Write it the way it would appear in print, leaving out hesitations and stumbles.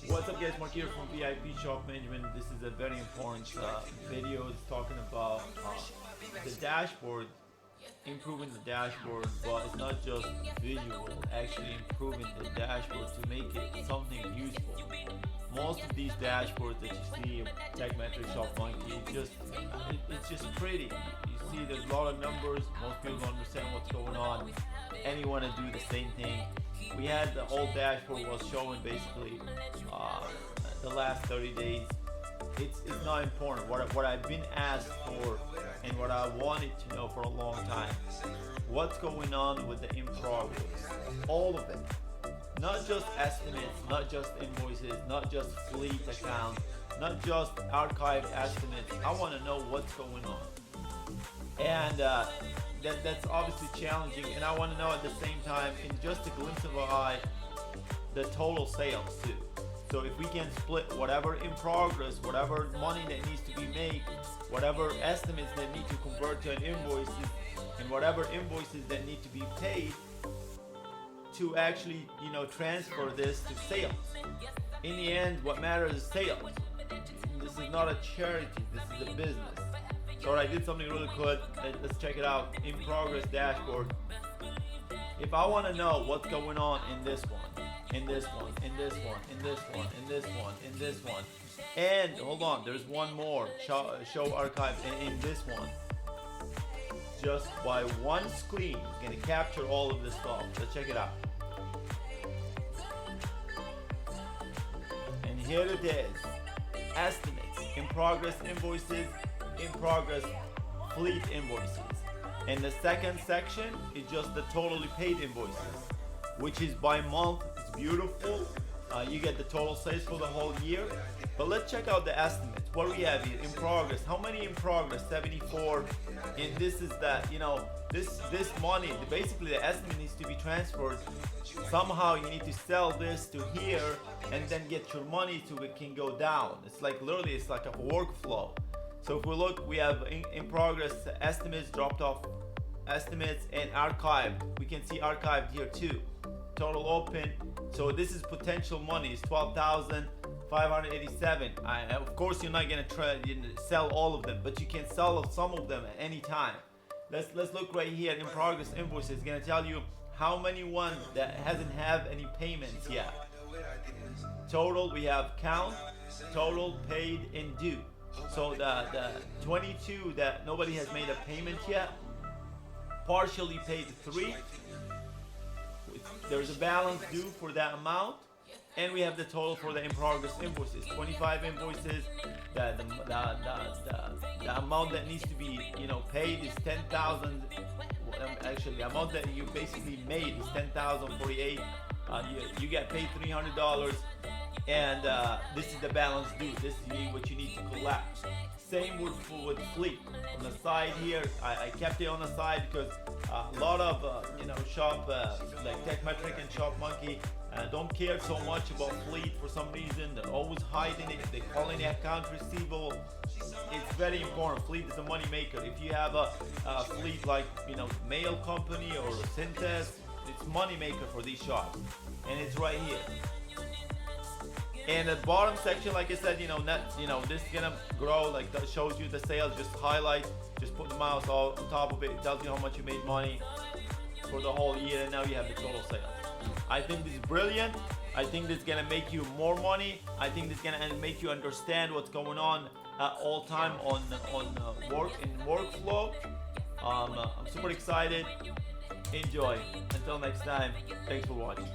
What's up guys, Mark here from VIP Shop Management. This is a very important video. It's talking about the dashboard, improving the dashboard, but it's not just visual, actually improving the dashboard to make it something useful. Most of these dashboards that you see, TechMetric, Shop Monkey, it's just pretty. You see there's a lot of numbers, most people don't understand what's going on, and you want to do the same thing. We had the whole dashboard was showing basically the last 30 days. It's not important. What I've been asked for and what I wanted to know for a long time. What's going on with the in progress? All of it. Not just estimates, not just invoices, not just fleet account, not just archived estimates. I want to know what's going on. And that's obviously challenging, and I want to know at the same time, in just a glimpse of an eye, the total sales too. So if we can split whatever in progress, whatever money that needs to be made, whatever estimates that need to convert to an invoices, and whatever invoices that need to be paid to actually, transfer this to sales. In the end, what matters is sales. This is not a charity, this is a business. So I did something really good. Let's check it out. In progress dashboard. If I want to know what's going on in this one, in this one, in this one, in this one, in this one, in this one, and hold on, there's one more. Show archive in this one. Just by one screen, it's gonna capture all of this stuff. Let's check it out. And here it is. Estimates, in progress invoices, in progress fleet invoices, and the second section is just the totally paid invoices, which is by month. It's beautiful. You get the total sales for the whole year. But let's check out the estimates. What do we have here? In progress, how many in progress? 74. And this is that, this money, basically the estimate needs to be transferred. Somehow you need to sell this to here and then get your money to it can go down. It's like literally, it's like a workflow. So if we look, we have in progress estimates, dropped off estimates, and archived. We can see archived here too. Total open. So this is potential money. It's 12,587. Of course, you're not gonna try sell all of them, but you can sell some of them at any time. Let's look right here. In progress invoices. It's gonna tell you how many one that hasn't have any payments yet. Total, we have count, total, paid, and due. So the 22 that nobody has made a payment yet, partially paid 3. There's a balance due for that amount, and we have the total for the in progress invoices. 25 invoices. The amount that needs to be paid is 10,000. Actually, the amount that you basically made is 10,048. You get paid $300. And this is the balance due. This is what you need to collect. Same with fleet. On the side here, I kept it on the side because a lot of shop like TechMetric and Shop Monkey don't care so much about fleet for some reason. They're always hiding it. They call it account receivable. It's very important. Fleet is a money maker. If you have a fleet like mail company or Synthes, it's money maker for these shops, and it's right here. And the bottom section, like I said, this is gonna grow. Like that shows you the sales. Just highlight. Just put the mouse on top of it. It tells you how much you made money for the whole year, and now you have the total sales. I think this is brilliant. I think this is gonna make you more money. I think this is gonna make you understand what's going on all time on work and workflow. I'm super excited. Enjoy. Until next time. Thanks for watching.